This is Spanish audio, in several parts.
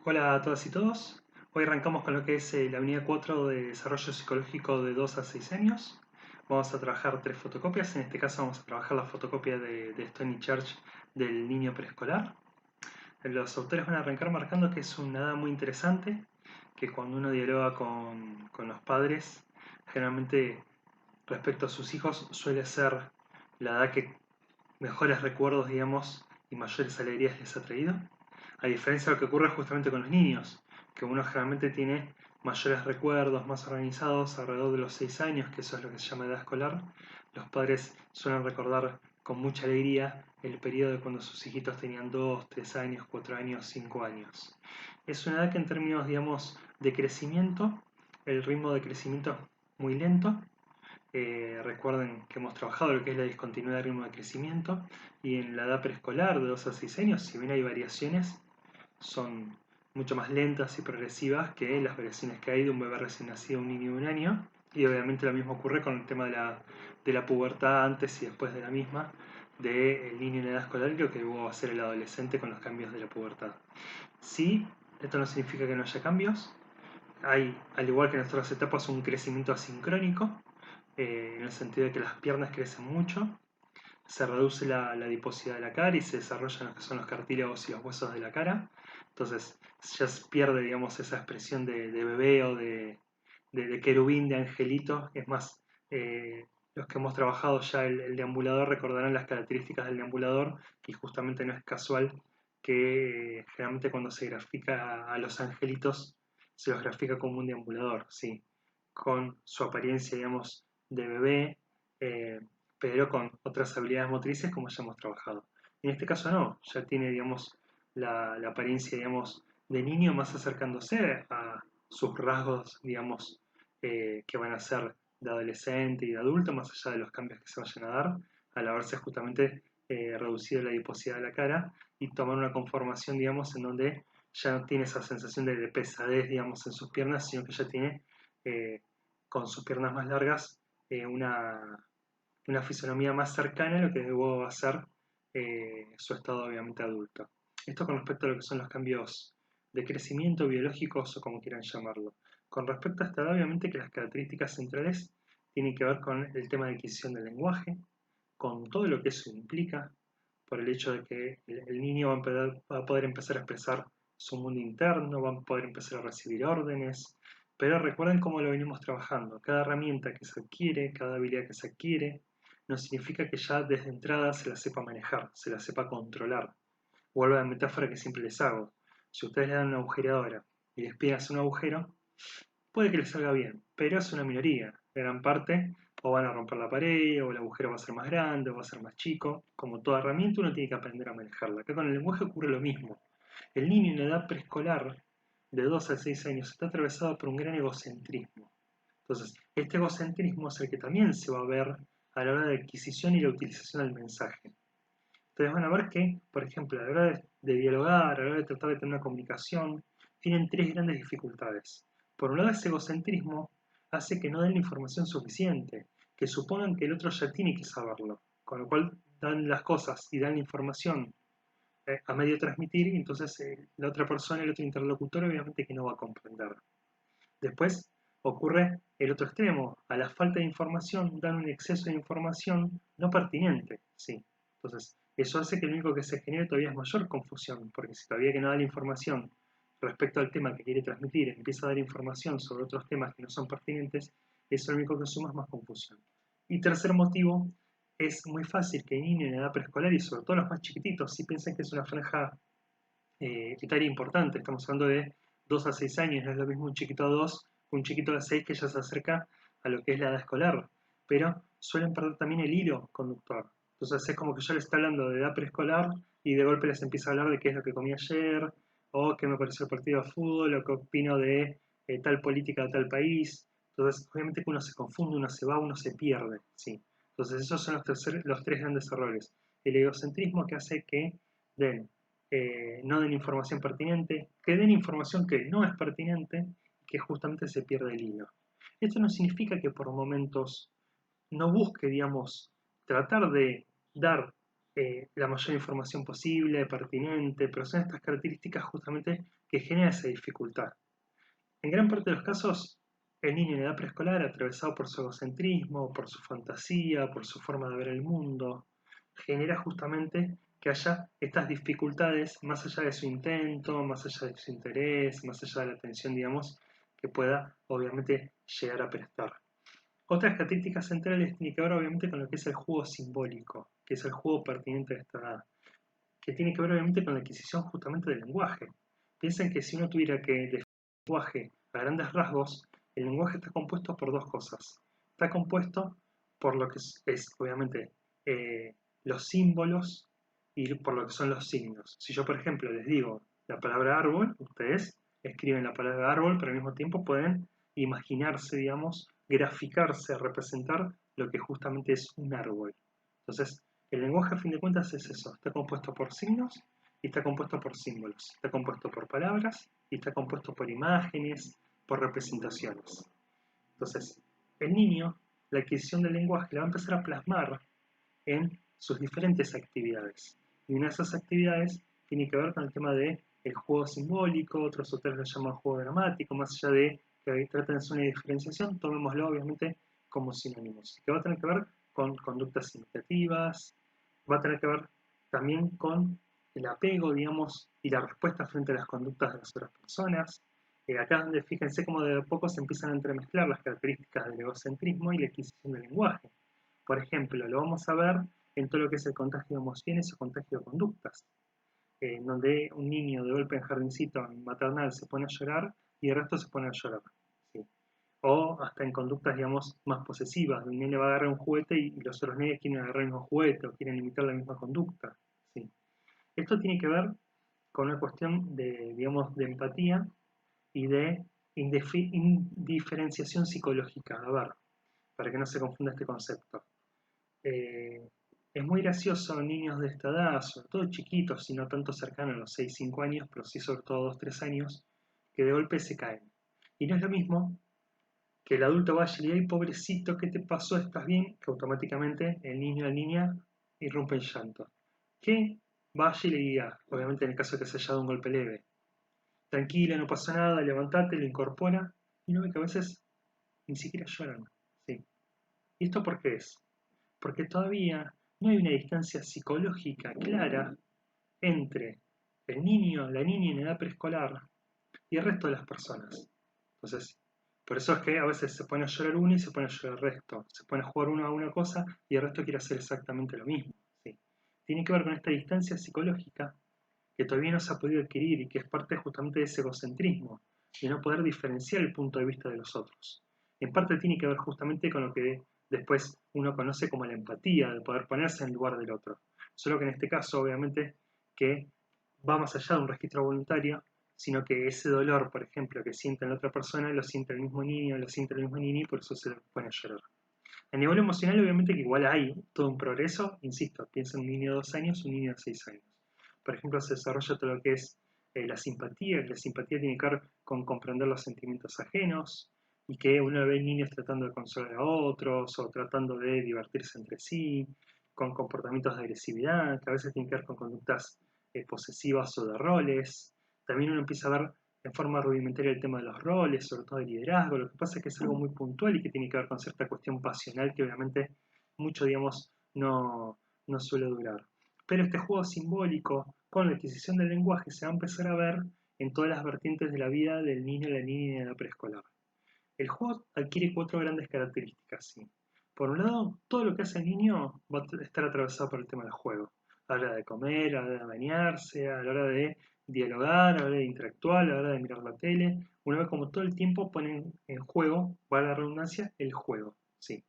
Hola a todas y todos. Hoy arrancamos con lo que es la unidad 4 de desarrollo psicológico de 2 a 6 años. Vamos a trabajar tres fotocopias. En este caso vamos a trabajar la fotocopia de Stony Church del niño preescolar. Los autores van a arrancar marcando que es una edad muy interesante, que cuando uno dialoga con los padres, generalmente respecto a sus hijos suele ser la edad que mejores recuerdos, digamos, y mayores alegrías les ha traído. A diferencia de lo que ocurre justamente con los niños, que uno generalmente tiene mayores recuerdos, más organizados alrededor de los 6 años, que eso es lo que se llama edad escolar. Los padres suelen recordar con mucha alegría el periodo de cuando sus hijitos tenían 2, 3 años, 4 años, 5 años. Es una edad que en términos, digamos, de crecimiento, el ritmo de crecimiento es muy lento. Recuerden que hemos trabajado lo que es la discontinuidad de ritmo de crecimiento y en la edad preescolar de 2 a 6 años, si bien hay variaciones, son mucho más lentas y progresivas que las variaciones que hay de un bebé recién nacido a un niño de un año. Y obviamente lo mismo ocurre con el tema de la pubertad antes y después de la misma, del niño en edad escolar y lo que luego va a ser el adolescente con los cambios de la pubertad. Sí, esto no significa que no haya cambios. Hay, al igual que en nuestras etapas, un crecimiento asincrónico, en el sentido de que las piernas crecen mucho, se reduce la adiposidad de la cara y se desarrollan lo que son los cartílagos y los huesos de la cara. Entonces ya se pierde, digamos, esa expresión de bebé o de querubín, de angelito. Es más, los que hemos trabajado ya el deambulador recordarán las características del deambulador, que justamente no es casual que generalmente cuando se grafica a los angelitos se los grafica como un deambulador, sí, con su apariencia, digamos, de bebé, eh, pero con otras habilidades motrices como ya hemos trabajado. En este caso no, ya tiene, digamos, la apariencia, digamos, de niño más acercándose a sus rasgos, digamos, que van a ser de adolescente y de adulto, más allá de los cambios que se vayan a dar, al haberse justamente reducido la adiposidad de la cara y tomar una conformación, digamos, en donde ya no tiene esa sensación de pesadez, digamos, en sus piernas, sino que ya tiene, eh, con sus piernas más largas, una fisonomía más cercana a lo que luego va a ser su estado obviamente adulto. Esto con respecto a lo que son los cambios de crecimiento biológicos o como quieran llamarlo. Con respecto a esta edad, obviamente que las características centrales tienen que ver con el tema de adquisición del lenguaje, con todo lo que eso implica, por el hecho de que el niño va a poder empezar a expresar su mundo interno, va a poder empezar a recibir órdenes, pero recuerden cómo lo venimos trabajando. Cada herramienta que se adquiere, cada habilidad que se adquiere, no significa que ya desde entrada se la sepa manejar, se la sepa controlar. Vuelvo a la metáfora que siempre les hago. Si ustedes le dan una agujeradora y les piden hacer un agujero, puede que les salga bien, pero es una minoría. Gran parte o van a romper la pared, o el agujero va a ser más grande, o va a ser más chico. Como toda herramienta, uno tiene que aprender a manejarla. Acá con el lenguaje ocurre lo mismo. El niño en la edad preescolar, de 2 a 6 años, está atravesado por un gran egocentrismo. Entonces, este egocentrismo es el que también se va a ver a la hora de adquisición y la utilización del mensaje. Ustedes van a ver que, por ejemplo, a la hora de dialogar, a la hora de tratar de tener una comunicación, tienen tres grandes dificultades. Por un lado, ese egocentrismo hace que no den la información suficiente, que supongan que el otro ya tiene que saberlo, con lo cual dan las cosas y dan la información a medio transmitir, y entonces la otra persona, el otro interlocutor, obviamente que no va a comprender. Después ocurre el otro extremo, a la falta de información dan un exceso de información no pertinente, sí. Entonces, eso hace que lo único que se genere todavía es mayor confusión, porque si todavía que no da la información respecto al tema que quiere transmitir, empieza a dar información sobre otros temas que no son pertinentes, eso lo único que suma es más confusión. Y tercer motivo, es muy fácil que niños en edad preescolar y sobre todo los más chiquititos, si piensan que es una franja etaria importante. Estamos hablando de 2 a 6 años, no es lo mismo un chiquito de 2 que un chiquito de 6 que ya se acerca a lo que es la edad escolar. Pero suelen perder también el hilo conductor. Entonces es como que yo les está hablando de edad preescolar y de golpe les empiezo a hablar de qué es lo que comí ayer, o qué me pareció el partido de fútbol, o qué opino de tal política de tal país. Entonces, obviamente que uno se confunde, uno se va, uno se pierde. ¿Sí? Entonces, esos son los tres grandes errores. El egocentrismo que hace que den no den información pertinente, que den información que no es pertinente y que justamente se pierde el hilo. Esto no significa que por momentos no busque, digamos, tratar de dar la mayor información posible, pertinente, pero son estas características justamente que generan esa dificultad. En gran parte de los casos, el niño en edad preescolar, atravesado por su egocentrismo, por su fantasía, por su forma de ver el mundo, genera justamente que haya estas dificultades más allá de su intento, más allá de su interés, más allá de la atención, digamos, que pueda obviamente llegar a prestar. Otras características centrales tienen que ver obviamente con lo que es el juego simbólico, que es el juego pertinente de esta edad, que tiene que ver obviamente con la adquisición justamente del lenguaje. Piensen que si uno tuviera que definir el lenguaje a grandes rasgos, el lenguaje está compuesto por dos cosas. Está compuesto por lo que es obviamente los símbolos y por lo que son los signos. Si yo, por ejemplo, les digo la palabra árbol, ustedes escriben la palabra árbol, pero al mismo tiempo pueden imaginarse, digamos, graficarse, representar lo que justamente es un árbol. Entonces, el lenguaje a fin de cuentas es eso, está compuesto por signos y está compuesto por símbolos, está compuesto por palabras y está compuesto por imágenes, por representaciones. Entonces, el niño, la adquisición del lenguaje la va a empezar a plasmar en sus diferentes actividades. Y una de esas actividades tiene que ver con el tema del juego simbólico, otros autores lo llaman juego dramático, más allá de que traten de hacer una diferenciación, tomémoslo obviamente como sinónimos, que va a tener que ver con conductas imitativas, va a tener que ver también con el apego, digamos, y la respuesta frente a las conductas de las otras personas. Acá es donde fíjense cómo de a poco se empiezan a entremezclar las características del egocentrismo y la adquisición del lenguaje. Por ejemplo, lo vamos a ver en todo lo que es el contagio de emociones o contagio de conductas, en donde un niño de golpe en jardincito maternal se pone a llorar y el resto se pone a llorar. ¿Sí? O hasta en conductas, digamos, más posesivas, donde un nene va a agarrar un juguete y los otros nenes quieren agarrar el mismo juguete o quieren imitar la misma conducta. ¿Sí? Esto tiene que ver con una cuestión de, digamos, de empatía y de indiferenciación psicológica. A ver, para que no se confunda este concepto. Eh, es muy gracioso niños de esta edad, sobre todo chiquitos, y no tanto cercanos a los 6 5 años, pero sí sobre todo 2 3 años, que de golpe se caen. Y no es lo mismo que el adulto vaya y le diga, pobrecito, ¿qué te pasó? ¿Estás bien? Que automáticamente el niño o la niña irrumpe en llanto. Que vaya y le diga, obviamente en el caso de que se haya dado un golpe leve, tranquila, no pasa nada, levantate, lo incorpora, y no ve que a veces ni siquiera lloran. ¿Sí? ¿Y esto por qué es? Porque todavía no hay una distancia psicológica clara entre el niño, la niña en edad preescolar y el resto de las personas. Entonces, por eso es que a veces se pone a llorar uno y se pone a llorar el resto. Se pone a jugar uno a una cosa y el resto quiere hacer exactamente lo mismo. ¿Sí? Tiene que ver con esta distancia psicológica que todavía no se ha podido adquirir y que es parte justamente de ese egocentrismo, de no poder diferenciar el punto de vista de los otros. En parte tiene que ver justamente con lo que después uno conoce como la empatía, de poder ponerse en lugar del otro. Solo que en este caso, obviamente, que va más allá de un registro voluntario, sino que ese dolor, por ejemplo, que siente la otra persona, lo siente el mismo niño, lo siente el mismo niño y por eso se pone a llorar. A nivel emocional, obviamente que igual hay todo un progreso, insisto, piensa en un niño de 2 años, un niño de 6 años. Por ejemplo, se desarrolla todo lo que es la simpatía tiene que ver con comprender los sentimientos ajenos y que uno ve niños tratando de consolar a otros o tratando de divertirse entre sí, con comportamientos de agresividad, que a veces tienen que ver con conductas posesivas o de roles. También uno empieza a ver en forma rudimentaria el tema de los roles, sobre todo el liderazgo. Lo que pasa es que es algo muy puntual y que tiene que ver con cierta cuestión pasional que obviamente mucho, digamos, no suele durar. Pero este juego simbólico con la adquisición del lenguaje se va a empezar a ver en todas las vertientes de la vida del niño, la niña y de la preescolar. El juego adquiere 4 grandes características. ¿Sí? Por un lado, todo lo que hace el niño va a estar atravesado por el tema del juego. A la hora de comer, a la hora de bañarse, a la hora de dialogar, a la hora de interactuar, a la hora de mirar la tele. Una vez como todo el tiempo ponen en juego, para la redundancia, el juego. ¿Sí?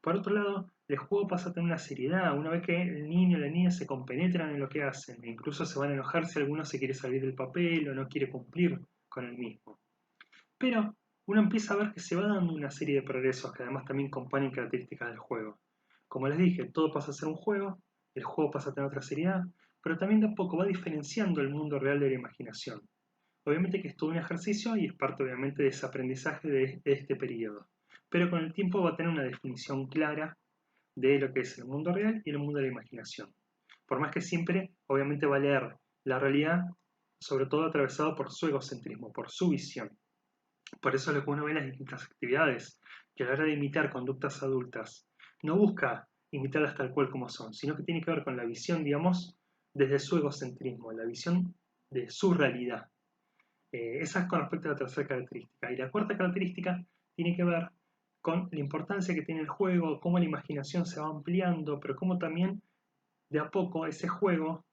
Por otro lado, el juego pasa a tener una seriedad. Una vez que el niño o la niña se compenetran en lo que hacen, e incluso se van a enojar si alguno se quiere salir del papel o no quiere cumplir con el mismo. Pero uno empieza a ver que se va dando una serie de progresos que además también componen características del juego. Como les dije, todo pasa a ser un juego, el juego pasa a tener otra seriedad, pero también de a poco va diferenciando el mundo real de la imaginación. Obviamente que es todo un ejercicio y es parte obviamente de ese aprendizaje de este periodo. Pero con el tiempo va a tener una definición clara de lo que es el mundo real y el mundo de la imaginación. por más que siempre, obviamente, va a leer la realidad, sobre todo atravesado por su egocentrismo, por su visión. Por eso lo que uno ve en las distintas actividades, que a la hora de imitar conductas adultas, no busca imitarlas tal cual como son, sino que tiene que ver con la visión, digamos, desde su egocentrismo, la visión de su realidad. Esa es con respecto a la tercera característica. Y la cuarta característica tiene que ver con la importancia que tiene el juego, cómo la imaginación se va ampliando, pero cómo también de a poco ese juego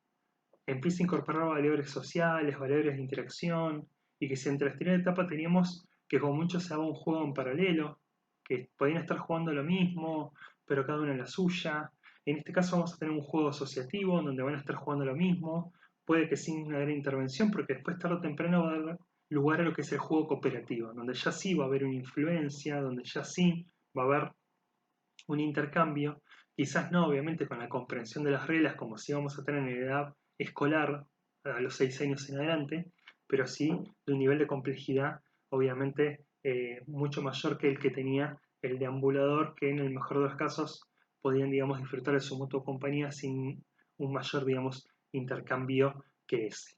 empieza a incorporar valores sociales, valores de interacción, y que si entre las primeras etapas teníamos que con mucho se haga un juego en paralelo, que podían estar jugando lo mismo, pero cada uno en la suya. En este caso vamos a tener un juego asociativo donde van a estar jugando lo mismo, puede que sin una gran intervención, porque después tarde o temprano va a dar lugar a lo que es el juego cooperativo, donde ya sí va a haber una influencia, donde ya sí va a haber un intercambio, quizás no obviamente con la comprensión de las reglas como si vamos a tener en la edad escolar a los 6 años en adelante, pero sí de un nivel de complejidad obviamente mucho mayor que el que tenía el deambulador, que en el mejor de los casos podían, digamos, disfrutar de su mutua compañía sin un mayor, digamos, intercambio que ese.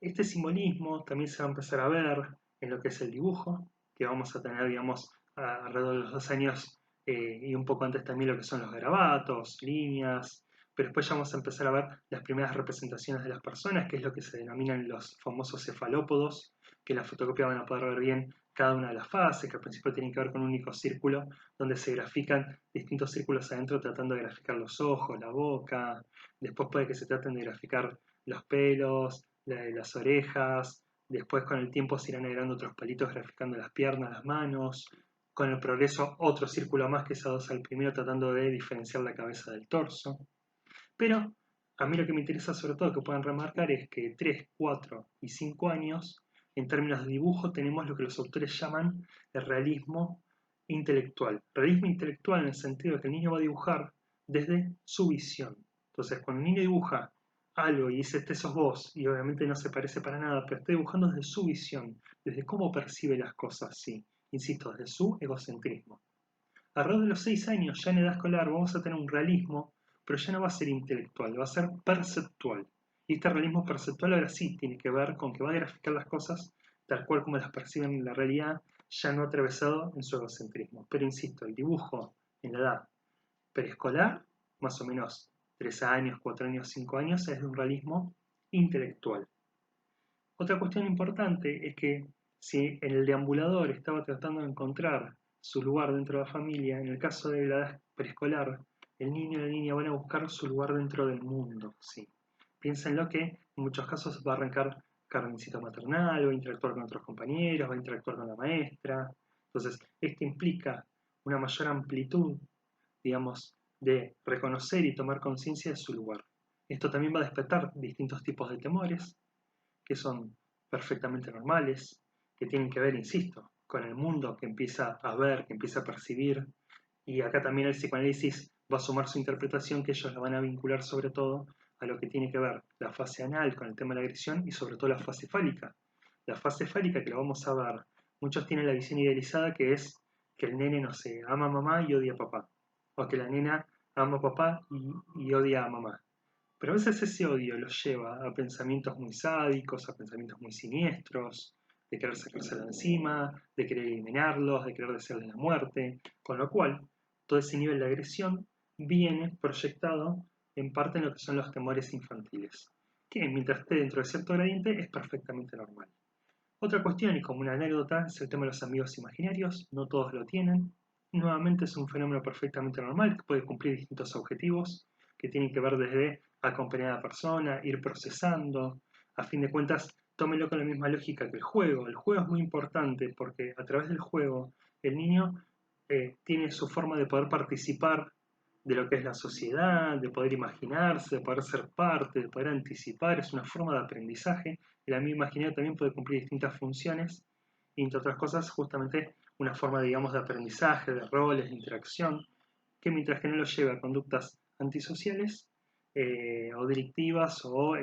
Este simbolismo también se va a empezar a ver en lo que es el dibujo, que vamos a tener, digamos, alrededor de los 2 años y un poco antes también lo que son los garabatos, líneas, pero después ya vamos a empezar a ver las primeras representaciones de las personas, que es lo que se denominan los famosos cefalópodos, que en la fotocopia van a poder ver bien cada una de las fases, que al principio tienen que ver con un único círculo, donde se grafican distintos círculos adentro tratando de graficar los ojos, la boca, después puede que se traten de graficar los pelos, las orejas, después con el tiempo se irán agregando otros palitos graficando las piernas, las manos, con el progreso otro círculo más que se adosa al primero tratando de diferenciar la cabeza del torso. Pero a mí lo que me interesa sobre todo que puedan remarcar es que 3, 4 y 5 años, en términos de dibujo, tenemos lo que los autores llaman el realismo intelectual. Realismo intelectual en el sentido de que el niño va a dibujar desde su visión. Entonces, cuando el niño dibuja algo y dice, este sos vos, y obviamente no se parece para nada, pero está dibujando desde su visión, desde cómo percibe las cosas, sí, insisto, desde su egocentrismo. Alrededor de los 6 años, ya en edad escolar, vamos a tener un realismo, pero ya no va a ser intelectual, va a ser perceptual. Y este realismo perceptual ahora sí tiene que ver con que va a graficar las cosas tal cual como las perciben en la realidad, ya no atravesado en su egocentrismo. Pero insisto, el dibujo en la edad preescolar, más o menos 3 años, 4 años, 5 años, es de un realismo intelectual. Otra cuestión importante es que si en el deambulador estaba tratando de encontrar su lugar dentro de la familia, en el caso de la edad preescolar, el niño y la niña van a buscar su lugar dentro del mundo, sí. Piénsenlo que en muchos casos va a arrancar carmencito maternal, va a interactuar con otros compañeros, va a interactuar con la maestra. Entonces, esto implica una mayor amplitud, digamos, de reconocer y tomar conciencia de su lugar. Esto también va a despertar distintos tipos de temores, que son perfectamente normales, que tienen que ver, insisto, con el mundo que empieza a ver, que empieza a percibir. Y acá también el psicoanálisis va a sumar su interpretación, que ellos la van a vincular sobre todo a lo que tiene que ver la fase anal con el tema de la agresión y sobre todo la fase fálica. La fase fálica que la vamos a ver, muchos tienen la visión idealizada que es que el nene, no sé, ama a mamá y odia a papá. O que la nena ama a papá y odia a mamá. Pero a veces ese odio los lleva a pensamientos muy sádicos, a pensamientos muy siniestros, de querer sacárselo de encima, de querer eliminarlos, de querer desearles la muerte, con lo cual todo ese nivel de agresión viene proyectado en parte en lo que son los temores infantiles, que mientras esté dentro de cierto gradiente es perfectamente normal. Otra cuestión, y como una anécdota, es el tema de los amigos imaginarios, no todos lo tienen. Nuevamente es un fenómeno perfectamente normal que puede cumplir distintos objetivos, que tienen que ver desde acompañar a la persona, ir procesando. A fin de cuentas, tómenlo con la misma lógica que el juego. El juego es muy importante porque a través del juego el niño tiene su forma de poder participar de lo que es la sociedad, de poder imaginarse, de poder ser parte, de poder anticipar. Es una forma de aprendizaje. El amigo imaginario también puede cumplir distintas funciones y, entre otras cosas, justamente una forma, digamos, de aprendizaje, de roles, de interacción, que mientras que no lo lleve a conductas antisociales o delictivas o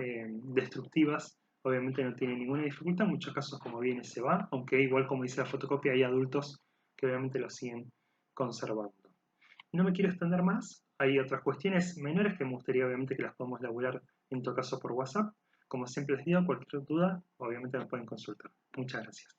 destructivas, obviamente no tiene ninguna dificultad. En muchos casos, como viene, se va, aunque igual como dice la fotocopia, hay adultos que obviamente lo siguen conservando. No me quiero extender más, Hay otras cuestiones menores que me gustaría obviamente que las podamos laburar en todo caso por WhatsApp. Como siempre les digo, cualquier duda, obviamente me pueden consultar. Muchas gracias.